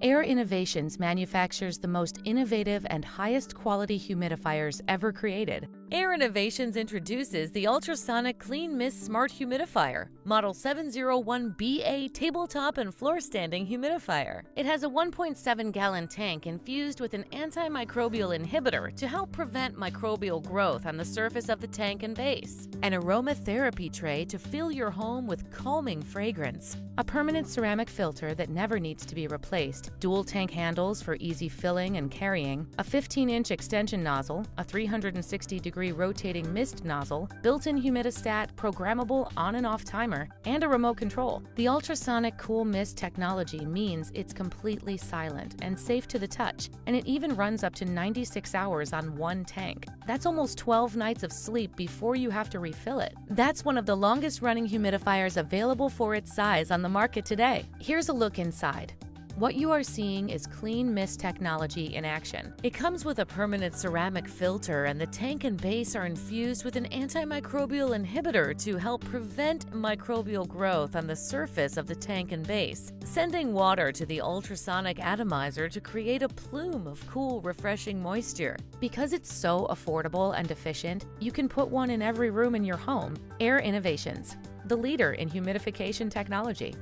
Air Innovations manufactures the most innovative and highest quality humidifiers ever created. Air Innovations introduces the Ultrasonic Clean Mist SMART Humidifier, Model 701BA tabletop and floor standing humidifier. It has a 1.7-gallon tank infused with an antimicrobial inhibitor to help prevent microbial growth on the surface of the tank and base, an aromatherapy tray to fill your home with calming fragrance, a permanent ceramic filter that never needs to be replaced, dual tank handles for easy filling and carrying, a 15-inch extension nozzle, a 360-degree rotating mist nozzle, built-in humidistat, programmable on and off timer, and a remote control. The ultrasonic cool mist technology means it's completely silent and safe to the touch, and it even runs up to 96 hours on one tank. That's almost 12 nights of sleep before you have to refill it. That's one of the longest-running humidifiers available for its size on the market today. Here's a look inside. What you are seeing is clean mist technology in action. It comes with a permanent ceramic filter, and the tank and base are infused with an antimicrobial inhibitor to help prevent microbial growth on the surface of the tank and base, sending water to the ultrasonic atomizer to create a plume of cool, refreshing moisture. Because it's so affordable and efficient, you can put one in every room in your home. Air Innovations, the leader in humidification technology.